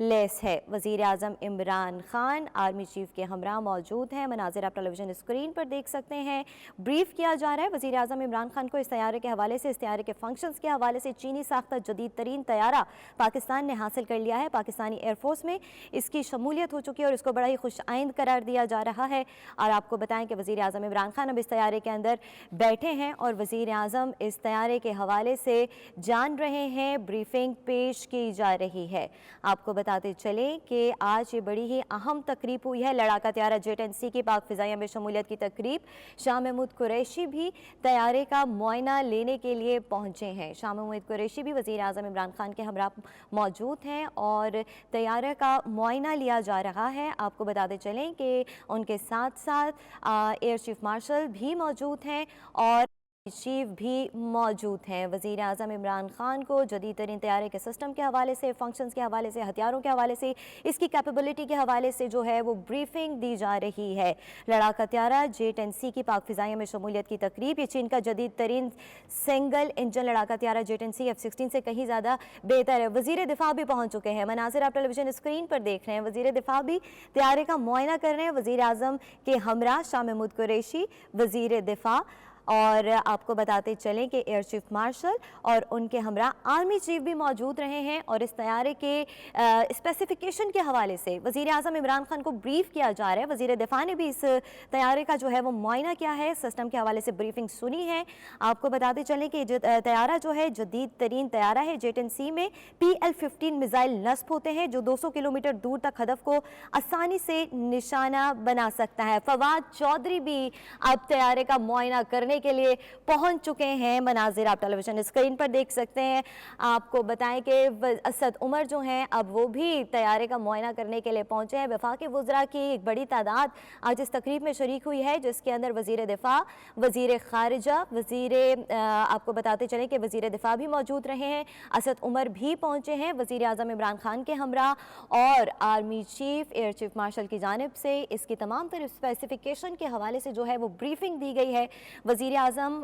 لیس ہے۔ وزیر اعظم Imran Khan army chief کے ہمراہ موجود ہیں، مناظر آپ ٹیلی ویژن اسکرین پر دیکھ سکتے ہیں۔ بریف کیا جا رہا ہے وزیر اعظم عمران خان کو اس طیارے کے حوالے سے، اس طیارے کے فنکشنز کے حوالے سے۔ چینی ساختہ جدید ترین طیارہ پاکستان نے حاصل کر لیا ہے، پاکستانی ایئر فورس میں اس کی شمولیت ہو چکی ہے اور اس کو بڑا ہی خوش آئند قرار دیا جا رہا ہے۔ اور آپ کو بتائیں کہ وزیر اعظم عمران خان اب اس طیارے کے اندر بیٹھے ہیں اور وزیر اعظم اس طیارے کے حوالے سے جان رہے ہیں، بریفنگ پیش کی جا رہی ہے۔ آپ کو بتاتے چلیں کہ آج یہ بڑی ہی اہم تقریب ہوئی ہے، لڑاکا طیارہ جیٹ-10C کی پاک فضائیہ میں شمولیت کی تقریب۔ شاہ محمود قریشی بھی طیارے کا معائنہ لینے کے لیے پہنچے ہیں۔ شاہ محمود قریشی بھی وزیر اعظم عمران خان کے ہمراہ موجود ہیں اور طیارے کا معائنہ لیا جا رہا ہے۔ آپ کو بتاتے چلیں کہ ان کے ساتھ ساتھ ایئر چیف مارشل بھی موجود ہیں اور چیف بھی موجود ہیں۔ وزیر اعظم عمران خان کو جدید ترین طیارے کے سسٹم کے حوالے سے، فنکشنز کے حوالے سے، ہتھیاروں کے حوالے سے، اس کی کیپیبلٹی کے حوالے سے جو ہے وہ بریفنگ دی جا رہی ہے۔ لڑاکا طیارہ جیٹ-10C کی پاک فضائیہ میں شمولیت کی تقریب، یہ چین کا جدید ترین سنگل انجن لڑاکا طیارہ جیٹ-10C F-16 سے کہیں زیادہ بہتر ہے۔ وزیر دفاع بھی پہنچ چکے ہیں، مناظر آپ ٹیلی ویژن اسکرین پر دیکھ رہے ہیں۔ وزیر دفاع بھی طیارے کا معائنہ کر رہے ہیں، وزیر اعظم کے ہمراہ شاہ محمود قریشی وزیر دفاع، اور آپ کو بتاتے چلیں کہ ایئر چیف مارشل اور ان کے ہمراہ آرمی چیف بھی موجود رہے ہیں اور اس طیارے کے اسپیسیفیکیشن کے حوالے سے وزیر اعظم عمران خان کو بریف کیا جا رہا ہے۔ وزیر دفاع نے بھی اس طیارے کا جو ہے وہ معائنہ کیا ہے، سسٹم کے حوالے سے بریفنگ سنی ہے۔ آپ کو بتاتے چلیں کہ طیارہ جو ہے جدید ترین طیارہ ہے، جیٹ-10C میں PL-15 میزائل نصب ہوتے ہیں جو 200 کلومیٹر دور تک ہدف کو آسانی سے نشانہ بنا سکتا ہے۔ فواد چودھری بھی اب طیارے کا معائنہ کرنے کے لیے پہنچ چکے ہیں، مناظر آپ ٹیلی ویژن اسکرین پر دیکھ سکتے ہیں۔ آپ کو بتائیں کہ اسد عمر جو ہیں اب وہ بھی طیارے کا معائنہ کرنے کے لیے پہنچے ہیں۔ وفاقی وزراء کی ایک بڑی تعداد آج اس تقریب میں شریک ہوئی ہے جس کے اندر وزیر دفاع، وزیر خارجہ، آپ کو بتاتے چلیں کہ وزیر دفاع بھی موجود رہے ہیں، اسد عمر بھی پہنچے ہیں وزیر اعظم عمران خان کے ہمراہ، اور army chief, air chief marshal کی جانب سے اس کی تمام تر اسپیسیفیکیشن کے حوالے سے جو ہے وہ بریفنگ دی گئی ہے۔ وزیر اعظم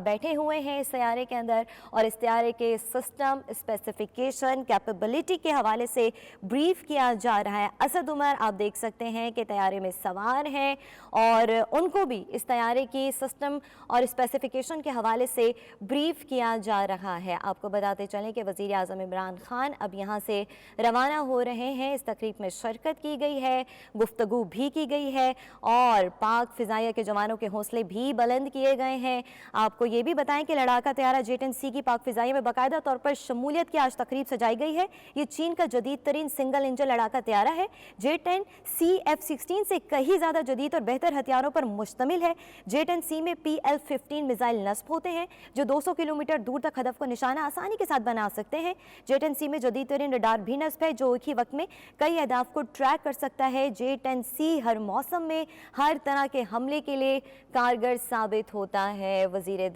بیٹھے ہوئے ہیں اس طیارے کے اندر اور اس طیارے کے سسٹم، اسپیسیفیکیشن، کیپیبلٹی کے حوالے سے بریف کیا جا رہا ہے۔ اسد عمر آپ دیکھ سکتے ہیں کہ طیارے میں سوار ہیں اور ان کو بھی اس طیارے کی سسٹم اور اسپیسیفیکیشن کے حوالے سے بریف کیا جا رہا ہے۔ آپ کو بتاتے چلیں کہ وزیر اعظم عمران خان اب یہاں سے روانہ ہو رہے ہیں۔ اس تقریب میں شرکت کی گئی ہے، گفتگو بھی کی گئی ہے اور پاک فضائیہ کے جوانوں کے حوصلے بھی بلند کیے گئے ہیں۔ آپ کو یہ بھی بتائیں کہ لڑاکا طیارہ جیٹ-10C کی پاک فضائیہ میں باقاعدہ طور پر شمولیت کی آج تقریب سجائی گئی ہے۔ یہ چین کا جدید ترین سنگل انجن لڑاکا طیارہ ہے۔ جیٹ-10C F-16 سے کہیں زیادہ جدید اور بہتر ہتھیاروں پر مشتمل ہے۔ جیٹ-10C میں PL-15 میزائل نصب ہوتے ہیں جو 200 کلومیٹر دور تک ہدف کو نشانہ آسانی کے ساتھ بنا سکتے ہیں۔ جیٹ-10C میں جدید ترین ریڈار بھی نصب ہے جو ایک ہی وقت میں کئی اہداف کو ٹریک کر سکتا ہے۔ جیٹ-10C ہر موسم میں ہر طرح کے حملے کے لیے کارگر ثابت ہوتا ہے۔ وزیر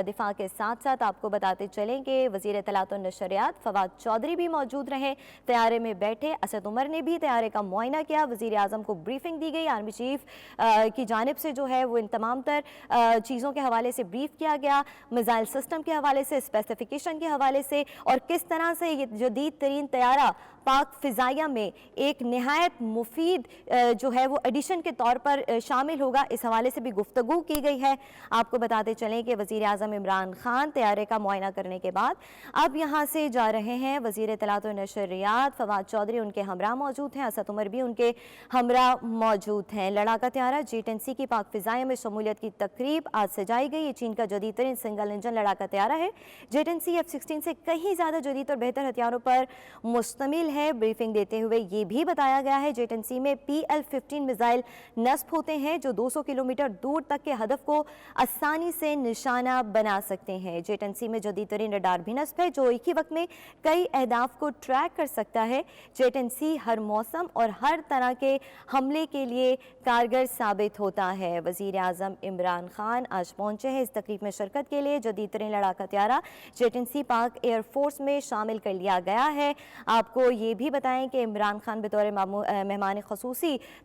دفاع کے ساتھ ساتھ آپ کو بتاتے چلیں کہ وزیر اطلاعات و نشریات فواد چودھری بھی موجود رہے، طیارے میں بیٹھے۔ اسد عمر نے بھی طیارے کا معائنہ کیا، وزیر اعظم کو بریفنگ دی گئی، آرمی چیف کی جانب سے جو ہے وہ ان تمام تر چیزوں کے حوالے سے بریف کیا گیا، میزائل سسٹم کے حوالے سے، اسپیسیفیکیشن کے حوالے سے، اور کس طرح سے یہ جدید ترین طیارہ پاک فضائیہ میں ایک نہایت مفید جو ہے وہ ایڈیشن کے طور پر شامل ہوگا، اس حوالے سے بھی گفتگو کی گئی ہے۔ آپ کو بتاتے چلیں کہ وزیر اعظم عمران خان طیارے کا معائنہ کرنے کے بعد اب یہاں سے جا رہے ہیں۔ وزیر اطلاعات و نشریات فواد چودھری ان کے ہمراہ موجود ہیں، اسد عمر بھی ان کے ہمراہ موجود ہیں۔ لڑاکا طیارہ جیٹ-10C کی پاک فضائیہ میں شمولیت کی تقریب آج سجائی گئی۔ یہ چین کا جدید ترین سنگل انجن لڑاکا طیارہ ہے۔ جیٹ-10C F-16 سے کہیں زیادہ جدید اور بہتر ہتھیاروں پر مشتمل ہے۔ بریفنگ دیتے ہوئے یہ بھی بتایا گیا ہے جیٹ-10C میں PL-15 میزائل نصب ہوتے ہیں جو 200 کلومیٹر دور تک کے ہدف کو آسانی سے نشانہ بنا سکتے ہیں۔ جیٹ-10C میں جدید ترین ریڈار بھی نصب ہے جو ایک ہی وقت میں کئی اہداف کو ٹریک کر سکتا ہے۔ جیٹ-10C ہر موسم اور ہر طرح کے حملے کے لیے کارگر ثابت ہوتا ہے۔ وزیر اعظم عمران خان آج پہنچے ہیں اس تقریب میں شرکت کے لیے۔ جدید ترین لڑاکا طیارہ جیٹ-10C پاک ایئر فورس میں شامل کر لیا گیا ہے۔ آپ کو یہ بھی بتائیں کہ عمران خان بطور مہمان خصوصی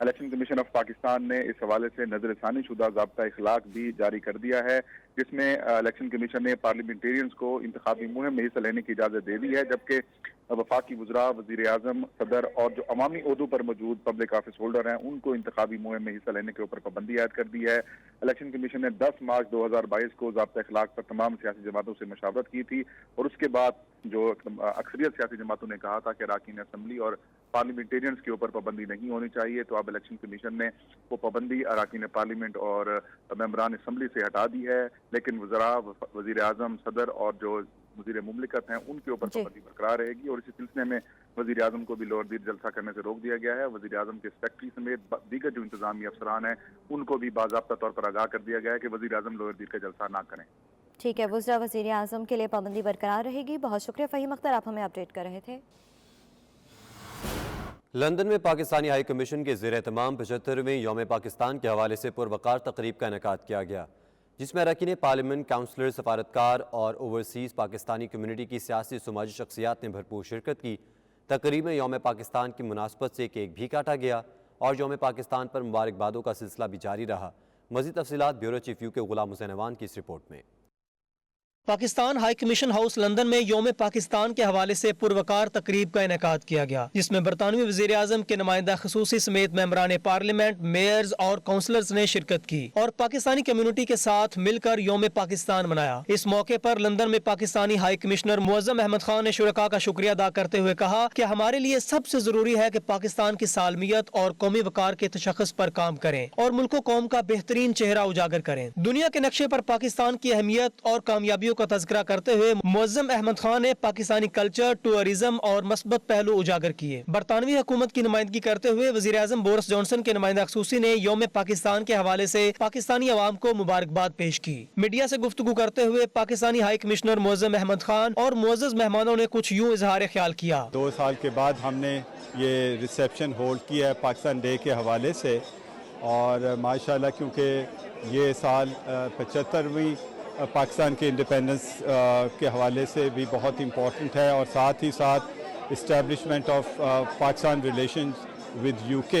الیکشن کمیشن آف پاکستان نے اس حوالے سے نظر ثانی شدہ ضابطہ اخلاق بھی جاری کر دیا ہے، جس میں الیکشن کمیشن نے پارلیمنٹیرینز کو انتخابی مہم میں حصہ لینے کی اجازت دے دی ہے، جبکہ وفاقی وزراء، وزیر اعظم، صدر اور جو عوامی عہدوں پر موجود پبلک آفس ہولڈر ہیں ان کو انتخابی مہم میں حصہ لینے کے اوپر پابندی عائد کر دی ہے۔ الیکشن کمیشن نے 10 مارچ 2022 کو ضابطہ اخلاق پر تمام سیاسی جماعتوں سے مشاورت کی تھی، اور اس کے بعد جو اکثریت سیاسی جماعتوں نے کہا تھا کہ اراکین اسمبلی اور پارلیمنٹیرینز کے اوپر پابندی نہیں ہونی چاہیے، تو اب الیکشن کمیشن نے وہ پابندی اراکین پارلیمنٹ اور ممبران اسمبلی سے ہٹا دی ہے، لیکن وزراء، وزیر اعظم، صدر اور جو وزیر مملکت ہیں ان کے اوپر پابندی برقرار رہے گی، اور اسی سلسلے میں وزیر اعظم کو بھی لوور دیر جلسہ کرنے سے روک دیا گیا ہے۔ وزیر اعظم کے سیکرٹری سمیت دیگر جو انتظامی افسران ہیں ان کو بھی باضابطہ طور پر آگاہ کر دیا گیا ہے کہ وزیر اعظم لوور دیر کا جلسہ نہ کریں۔ ٹھیک ہے، وزراء وزیر اعظم کے لیے پابندی برقرار رہے گی۔ بہت شکریہ فہیم اختر، آپ ہمیں اپڈیٹ کر رہے تھے۔ لندن میں پاکستانی ہائی کمیشن کے زیر اہتمام 75ویں یوم پاکستان کے حوالے سے پروقار تقریب کا انعقاد کیا گیا، جس میں اراکین پارلیمنٹ، کونسلر، سفارتکار اور اوورسیز پاکستانی کمیونٹی کی سیاسی سماجی شخصیات نے بھرپور شرکت کی۔ تقریب میں یوم پاکستان کی مناسبت سے کیک بھی کاٹا گیا اور یوم پاکستان پر مبارکبادوں کا سلسلہ بھی جاری رہا۔ مزید تفصیلات بیورو چیف یو کے غلام حسین اوان کی اس رپورٹ میں۔ Pakistan high commission house London میں یوم پاکستان کے حوالے سے پروقار تقریب کا انعقاد کیا گیا، جس میں برطانوی وزیر اعظم کے نمائندہ خصوصی سمیت ممبران پارلیمنٹ، میئرز اور کونسلرز نے شرکت کی اور پاکستانی کمیونٹی کے ساتھ مل کر یوم پاکستان منایا۔ اس موقع پر لندن میں پاکستانی ہائی کمشنر معظم احمد خان نے شرکاء کا شکریہ ادا کرتے ہوئے کہا کہ ہمارے لیے سب سے ضروری ہے کہ پاکستان کی سالمیت اور قومی وقار کے تشخص پر کام کریں اور ملک و قوم کا بہترین چہرہ اجاگر کریں۔ دنیا کے نقشے پر پاکستان کی اہمیت اور کامیابیوں کا تذکرہ کرتے ہوئے معظم احمد خان نے پاکستانی کلچر، ٹورزم اور مثبت پہلو اجاگر کیے۔ برطانوی حکومت کی نمائندگی کرتے ہوئے وزیر اعظم بورس جانسن کے نمائندہ خصوصی نے یوم پاکستان کے حوالے سے پاکستانی عوام کو مبارکباد پیش کی۔ میڈیا سے گفتگو کرتے ہوئے پاکستانی ہائی کمشنر معظم احمد خان اور معزز مہمانوں نے کچھ یوں اظہار خیال کیا۔ 2 سال کے بعد ہم نے یہ ریسیپشن ہولڈ کیا ہے پاکستان ڈے کے حوالے سے، اور ماشاءاللہ کیونکہ یہ سال 75ویں پاکستان کے انڈیپینڈنس کے حوالے سے بھی بہت امپورٹنٹ ہے، اور ساتھ ہی ساتھ establishment of Pakistan relations with UK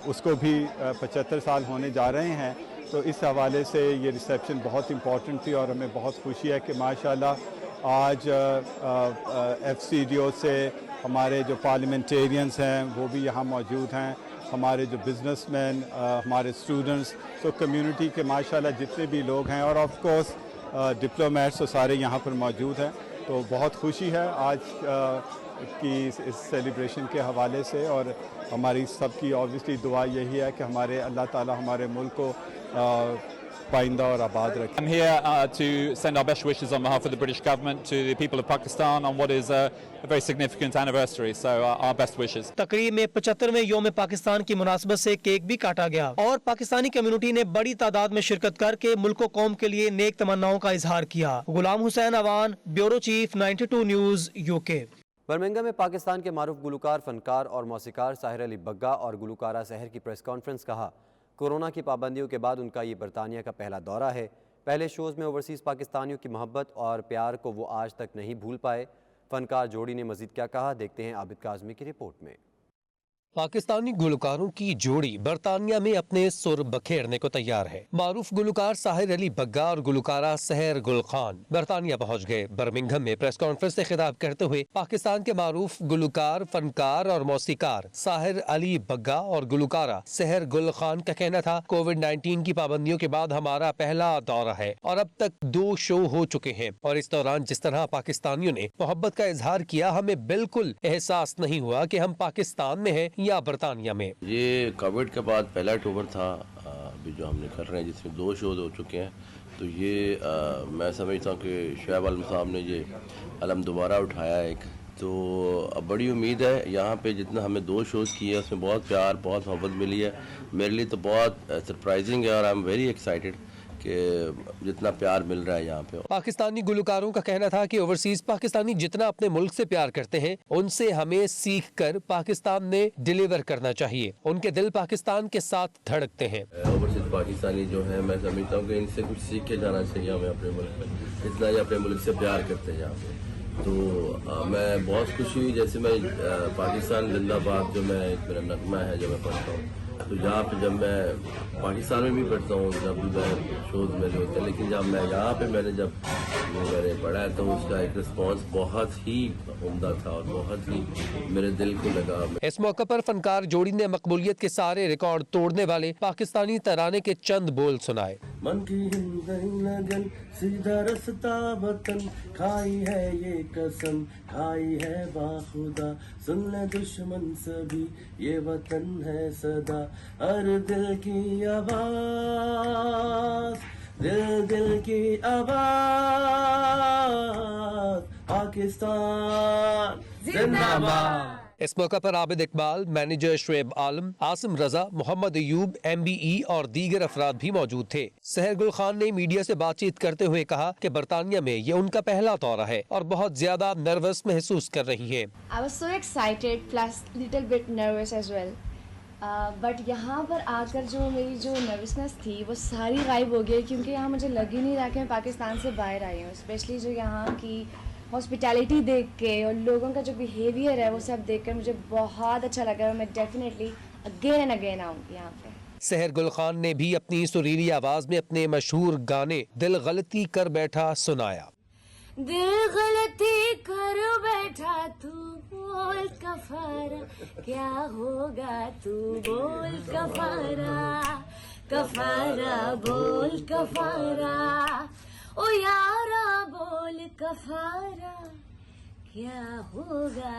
اس کو بھی 75 سال ہونے جا رہے ہیں، تو اس حوالے سے یہ ریسیپشن بہت امپورٹنٹ تھی، اور ہمیں بہت خوشی ہے کہ ماشاءاللہ آج FCDO سے ہمارے جو پارلیمنٹیرینز ہیں وہ بھی یہاں موجود ہیں، ہمارے جو بزنس مین، ہمارے اسٹوڈنٹس، تو کمیونٹی کے ماشاءاللہ جتنے بھی لوگ ہیں، اور آف کورس ڈپلومیٹس سارے یہاں پر موجود ہیں، تو بہت خوشی ہے آج کی اس سیلیبریشن کے حوالے سے، اور ہماری سب کی obviously دعا یہی ہے کہ ہمارے اللہ تعالیٰ ہمارے ملک کو پائندہ اور آباد رکھے۔ I'm here to send our best wishes on behalf of the British government to the people of Pakistan on what is a very significant anniversary, so our best wishes. تقریب میں 75ویں یوم پاکستان کی مناسبت سے کیک بھی کاٹا گیا، اور پاکستانی کمیونٹی نے بڑی تعداد میں شرکت کر کے ملک و قوم کے لیے نیک تمناؤں کا اظہار کیا۔ Ghulam Hussain Awan, bureau chief, 92 news, UK۔ Birmingham میں پاکستان کے معروف گلوکار، فنکار اور موسیقار ساحر علی بگا اور گلوکارہ سحر کی پریس کانفرنس۔ کہا کورونا کی پابندیوں کے بعد ان کا یہ برطانیہ کا پہلا دورہ ہے۔ پہلے شوز میں اوورسیز پاکستانیوں کی محبت اور پیار کو وہ آج تک نہیں بھول پائے۔ فنکار جوڑی نے مزید کیا کہا، دیکھتے ہیں عابد کاظمی کی رپورٹ میں۔ پاکستانی گلوکاروں کی جوڑی برطانیہ میں اپنے سر بکھیرنے کو تیار ہے۔ معروف گلوکار ساحر علی بگا اور گلوکارہ سحر گل خان برطانیہ پہنچ گئے۔ برمنگھم میں پریس کانفرنس سے خطاب کرتے ہوئے پاکستان کے معروف گلوکار، فنکار اور موسیقار ساحر علی بگا اور گلوکارہ سحر گل خان کا کہنا تھا، کووڈ-19 کی پابندیوں کے بعد ہمارا پہلا دورہ ہے اور اب تک 2 شو ہو چکے ہیں، اور اس دوران جس طرح پاکستانیوں نے محبت کا اظہار کیا، ہمیں بالکل احساس نہیں ہوا کہ ہم پاکستان میں ہیں یا برطانیہ میں۔ یہ کووڈ کے بعد پہلا ٹور تھا ابھی جو ہم نے کر رہے ہیں، جس میں 2 شوز ہو چکے ہیں، تو یہ میں سمجھتا ہوں کہ شعیب عالم صاحب نے یہ علم دوبارہ اٹھایا ایک، تو بڑی امید ہے یہاں پہ جتنا ہمیں 2 شوز کیے اس میں بہت پیار، بہت محبت ملی ہے۔ میرے لیے تو بہت سرپرائزنگ ہے، اور آئی ایم ویری ایکسائٹیڈ کہ جتنا پیار مل رہا ہے یہاں پہ۔ پاکستانی گلوکاروں کا کہنا تھا کہ اوورسیز پاکستانی جتنا اپنے ملک سے پیار کرتے ہیں، ان سے ہمیں سیکھ کر پاکستان میں ڈیلیور کرنا چاہیے۔ ان کے دل پاکستان کے ساتھ دھڑکتے ہیں۔ اوورسیز پاکستانی جو ہیں، میں سمجھتا ہوں کہ ان سے کچھ سیکھ کے جانا چاہیے ہمیں اپنے ملک میں، جتنا یہ اپنے ملک سے پیار کرتے ہیں یہاں پہ۔ تو میں بہت خوشی ہوئی، جیسے میں پاکستان زندہ باد جو میں ایک میرا نغمہ ہے جو میں پڑھتا ہوں، تو یہاں پہ جب میں پاکستان میں بھی پڑھتا ہوں، جب بھی میں شوز میرے ہوتے ہیں، لیکن جب میں یہاں پہ میں نے پڑھا ہے تو اس کا ایک رسپانس بہت ہی عمدہ تھا اور بہت ہی میرے دل کو لگا۔ اس موقع پر فنکار جوڑی نے مقبولیت کے سارے ریکارڈ توڑنے والے پاکستانی ترانے کے چند بول سنائے۔ من کی لگن سیدھا رستہ وطن، کھائی ہے یہ قسم کھائی ہے باخدا، سن لے دشمن سبھی یہ وطن ہے صدا، ہر دل کی آواز، دل کی آواز، پاکستان زندہ باد۔ اس موقع پر عابد اقبال، مینیجر شعیب عالم، عاصم رضا، محمد ایوب MBE اور دیگر افراد بھی موجود تھے۔ سحر گل خان نے میڈیا سے بات چیت کرتے ہوئے کہا کہ برطانیہ میں یہ ان کا پہلا دورہ ہے اور بہت زیادہ نروس محسوس کر رہی ہیں۔ I was so excited plus little bit nervous as well. But یہاں پر آ کر جو میری جو نروسنس تھی وہ ساری غائب ہو گئی، کیونکہ یہاں مجھے لگ ہی نہیں رہا کہ میں پاکستان سے باہر آئی ہوں، اسپیشلی جو یہاں کی ہاسپٹیلٹی دیکھ کے اور لوگوں کا جو بیہیویئر ہے وہ سب دیکھ کر مجھے بہت اچھا لگا، اور میں ڈیفینیٹلی اگین اینڈ اگین آؤں گی یہاں پہ۔ سحر گل خان نے بھی اپنی سریلی آواز میں اپنے مشہور گانے دل غلطی کر بیٹھا سنایا۔ دل غلطی کر بیٹھا تو بول کفارہ کیا ہوگا، تو بول کفارہ کفارہ بول کفارہ، او یارا بول کفارہ کیا ہوگا۔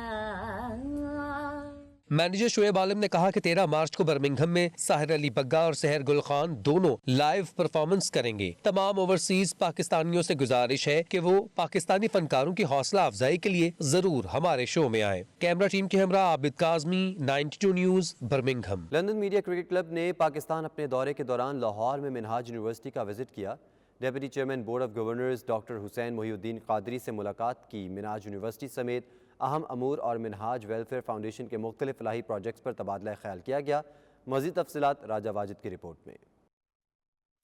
مینیجر شعیب عالم نے کہا کہ 13 مارچ کو برمنگھم میں ساحر علی بگا اور سحر گل خان دونوں لائیو پرفارمنس کریں گے۔ تمام اوورسیز پاکستانیوں سے گزارش ہے کہ وہ پاکستانی فنکاروں کی حوصلہ افزائی کے لیے ضرور ہمارے شو میں آئیں۔ کیمرہ ٹیم کے ہمراہ Abid Kazmi, 92 news, Birmingham. London media cricket club نے پاکستان اپنے دورے کے دوران لاہور میں منہاج یونیورسٹی کا وزٹ کیا۔ Deputy chairman board of governors doctor Hussain Mohi Uddin Qadri سے ملاقات کی۔ منہاج یونیورسٹی سمیت اہم امور اور منہاج ویلفیئر فاؤنڈیشن کے مختلف فلاحی پروجیکٹس پر تبادلہ خیال کیا گیا۔ مزید تفصیلات راجہ واجد کی رپورٹ میں۔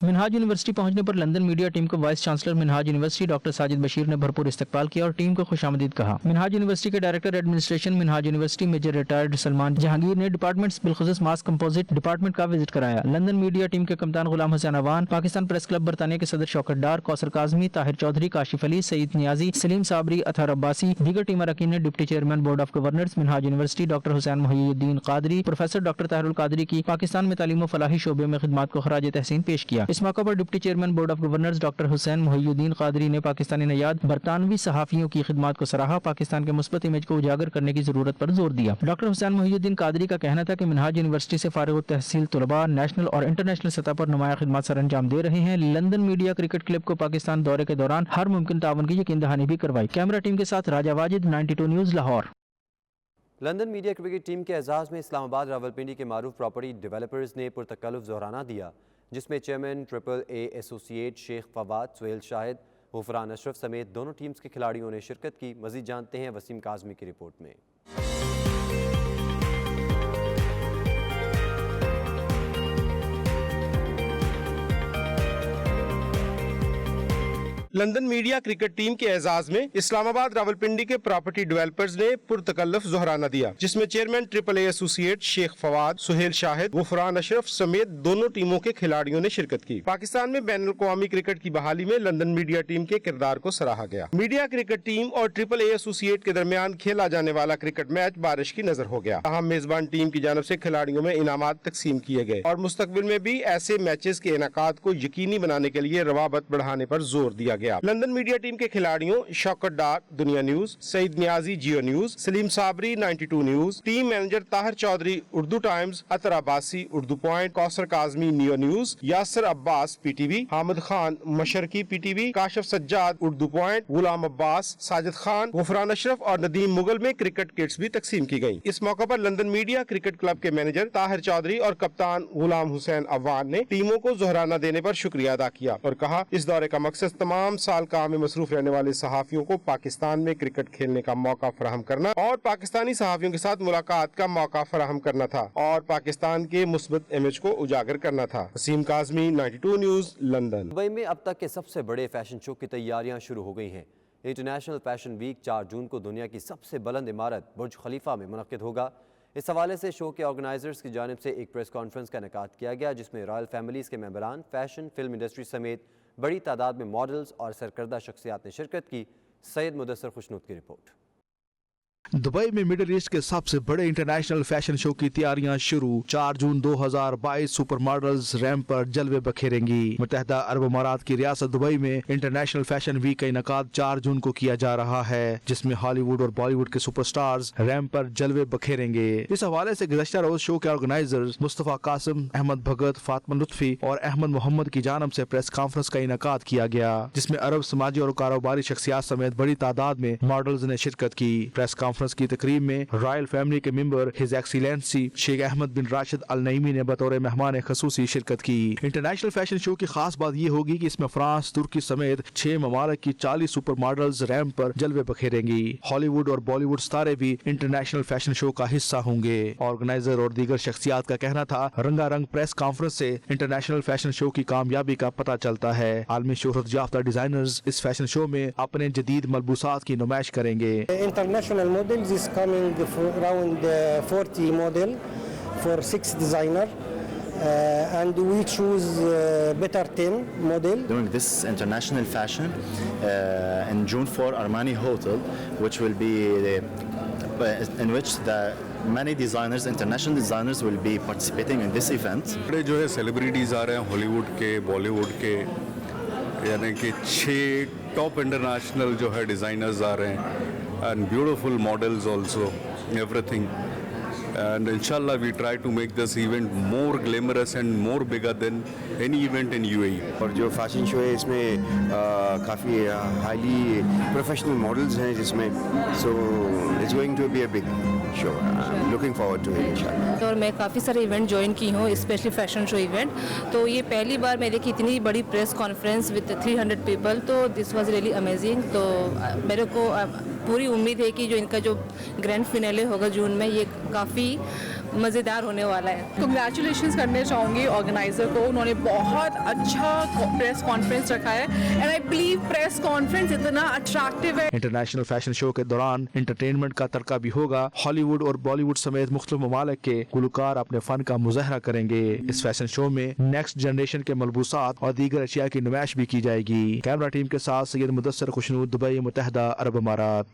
منہاج یونیورسٹی پہنچنے پر لندن میڈیا ٹیم کو وائس چانسلر منہاج یونیورسٹی ڈاکٹر ساجد بشیر نے بھرپور استقبال کیا اور ٹیم کو خوش آمدید کہا۔ منہاج یونیورسٹی کے director administration Minhaj university major retired Salman Jahangir نے ڈپارٹمنٹس بالخصوص ماس کمپوزٹ ڈپارٹمنٹ کا وزٹ کرایا۔ لندن میڈیا ٹیم کے کپتان غلام حسین اوان، پاکستان پریس کلب برطانیہ کے صدر شوکت ڈار، کوثر کاظمی، طاہر چودھری، کاشف علی، سعید نیازی، سلیم صابری، اطہر عباسی، دیگر ٹیم اراکین نے deputy chairman board of governors Minhaj university doctor Hussain Mohi Uddin Qadri, professor doctor Tahir ul Qadri کی پاکستان میں تعلیم و فلاحی شعبے میں خدمات کو خراج تحسین پیش کیا۔ اس موقع پر deputy chairman board of governors doctor Hussain Mohi Uddin Qadri نے پاکستانی نیاد برطانوی صحافیوں کی خدمات کو سراہا، پاکستان کے مثبت امیج کو اجاگر کرنے کی ضرورت پر زور دیا۔ ڈاکٹر حسین محی الدین قادری کا کہنا تھا کہ منہاج یونیورسٹی سے فارغ التحصیل طلباء نیشنل اور انٹرنیشنل سطح پر نمایاں خدمات سر انجام دے رہے ہیں۔ لندن میڈیا کرکٹ کلب کو پاکستان دورے کے دوران ہر ممکن تعاون کی یقین دہانی بھی کروائی۔ کیمرہ ٹیم کے ساتھ Raja Wajid, 92 news, Lahore. London media cricket team کے اعزاز میں اسلام آباد راولپنڈی کے معروف پراپرٹی ڈیولپرز نے پرتکلف ظہرانہ دیا، جس میں چیئرمین AAA ایسوسی ایٹ شیخ فواد، سہیل شاہد، غفران اشرف سمیت دونوں ٹیمز کے کھلاڑیوں نے شرکت کی۔ مزید جانتے ہیں وسیم کاظمی کی رپورٹ میں۔ لندن میڈیا کرکٹ ٹیم کے اعزاز میں اسلام آباد راولپنڈی کے پراپرٹی ڈیولپرز نے پرتکلف ظہرانہ دیا، جس میں چیئرمین AAA ایسوسی ایٹ شیخ فواد، سہیل شاہد، غفران اشرف سمیت دونوں ٹیموں کے کھلاڑیوں نے شرکت کی۔ پاکستان میں بین الاقوامی کرکٹ کی بحالی میں لندن میڈیا ٹیم کے کردار کو سراہا گیا۔ میڈیا کرکٹ ٹیم اور AAA ایسوسی ایٹ کے درمیان کھیلا جانے والا کرکٹ میچ بارش کی نظر ہو گیا۔ اہم میزبان ٹیم کی جانب سے کھلاڑیوں میں انعامات تقسیم کیے گئے اور مستقبل میں بھی ایسے میچز کے انعقاد کو یقینی بنانے کے لیے روابط بڑھانے پر زور دیا گیا۔ لندن میڈیا ٹیم کے کھلاڑیوں Shaukat Dar, Dunya news, Saeed Niazi, Geo news, Saleem Sabri, 92 news, team manager Tahir Chaudhry, Urdu Times, Athar Abbasi, Urdu Point, Kausar Kazmi, new news, Yasir Abbas, PTV، Hamid Khan, مشرقی، PTV، کاشف سجاد، اردو پوائنٹ، غلام عباس، ساجد خان، غفران اشرف اور ندیم مغل میں کرکٹ کٹس بھی تقسیم کی گئیں۔ اس موقع پر لندن میڈیا کرکٹ کلب کے مینیجر طاہر چودھری اور کپتان غلام حسین اوان نے ٹیموں کو ظہرانہ دینے پر شکریہ ادا کیا اور کہا اس دورے کا مقصد تمام سال کام میں مصروف رہنے والے صحافیوں کو پاکستان میں کرکٹ کھیلنے کا موقع فراہم کرنا اور پاکستانی صحافیوں کے ساتھ ملاقات کا موقع فراہم کرنا تھا اور پاکستان کے مثبت امیج کو اجاگر کرنا تھا۔ Waseem Kazmi, 92 news, London. Dubai میں اب تک کے سب سے بڑے فیشن شو کی تیاریاں شروع ہو گئی ہیں۔ انٹرنیشنل فیشن ویک 4 جون کو دنیا کی سب سے بلند عمارت برج خلیفہ میں منعقد ہوگا۔ اس حوالے سے شو کے آرگنائزرز کی جانب سے ایک پریس کانفرنس کا انعقاد کیا گیا جس میں رائل فیملیز کے ممبران، فیشن، فلم انڈسٹری سمیت بڑی تعداد میں ماڈلز اور سرکردہ شخصیات نے شرکت کی۔ سید مدثر خوشنود کی رپورٹ۔ دبئی میں مڈل ایسٹ کے سب سے بڑے انٹرنیشنل فیشن شو کی تیاریاں شروع۔ 4 جون 2022 سپر ماڈلز ریمپ پر جلوے بکھیریں گی۔ متحدہ عرب امارات کی ریاست دبئی میں انٹرنیشنل فیشن ویک کا انعقاد 4 جون کو کیا جا رہا ہے، جس میں ہالی ووڈ اور بالی ووڈ کے سپر سٹارز ریمپ پر جلوے بکھیریں گے۔ اس حوالے سے گزشتہ روز شو کے آرگنائزرز مصطفیٰ قاسم، احمد بھگت، فاطمہ لطفی اور احمد محمد کی جانب سے پریس کانفرنس کا انعقاد کیا گیا، جس میں عرب سماجی اور کاروباری شخصیات سمیت بڑی تعداد میں ماڈلز نے شرکت کی۔ پریس کانفرنس کی تقریب میں رائل فیملی کے ممبر ہز ایکسیلنسی شیخ احمد بن راشد النعیمی نے بطور مہمان خصوصی شرکت کی۔ انٹرنیشنل فیشن شو کی خاص بات یہ ہوگی کہ اس میں فرانس، ترکی سمیت 6 ممالک کی 40 سپر ماڈلز ریمپ پر جلوے بکھیریں گی۔ ہالی ووڈ اور بالی ووڈ ستارے بھی انٹرنیشنل فیشن شو کا حصہ ہوں گے۔ آرگنائزر اور دیگر شخصیات کا کہنا تھا، رنگا رنگ پریس کانفرنس سے انٹرنیشنل فیشن شو کی کامیابی کا پتہ چلتا ہے۔ عالمی شہرت یافتہ ڈیزائنرز اس فیشن شو میں اپنے جدید ملبوسات کی نمائش کریں گے۔ International models is coming for around 40 model for 6 designer and we choose better 10 model. Doing this international fashion in June for Armani Hotel, which will be in which the many designers, international designers will be participating in this event. جو ہے celebrities آ رہے ہیں ہالی would کے، بالی would کے، یعنی کہ 6 top international جو ہے ڈیزائنرز آ رہے ہیں and beautiful models also, everything, and inshallah we try to make this event more glamorous and more bigger than any event in UAE. اور جو فیشن شو ہے اس میں کافی ہائیلی پروفیشنل ماڈلز ہیں جس میں، so it's going to be a big show, looking forward to it انشاءاللہ۔ اور میں کافی سارے ایونٹ جوائن کی ہوں، اسپیشلی فیشن شو ایونٹ، تو یہ پہلی بار میں دیکھی اتنی بڑی پریس کانفرنس وتھ 300 پیپل، تو دس واز ریئلی امیزنگ۔ تو میرے کو پوری امید ہے کہ جو ان کا جو گرینڈ فینیلے ہوگا جون میں، یہ کافی مزیدار ہونے والا ہے۔ کنگریچولیشنز کرنے چاہوں گی آرگنائزر کو، انہوں نے بہت اچھا پریس کانفرنس رکھا ہے and I believe press conference اتنا اٹریکٹیو ہے۔ انٹرنیشنل فیشن شو کے دوران انٹرٹینمنٹ کا ترکہ بھی ہوگا۔ ہالی ووڈ اور بالی ووڈ سمیت مختلف ممالک کے گلوکار اپنے فن کا مظاہرہ کریں گے۔ اس فیشن شو میں نیکسٹ جنریشن کے ملبوسات اور دیگر اشیاء کی نمائش بھی کی جائے گی۔ کیمرہ ٹیم کے ساتھ سید مدثر خوشنود، دبئی، متحدہ عرب امارات۔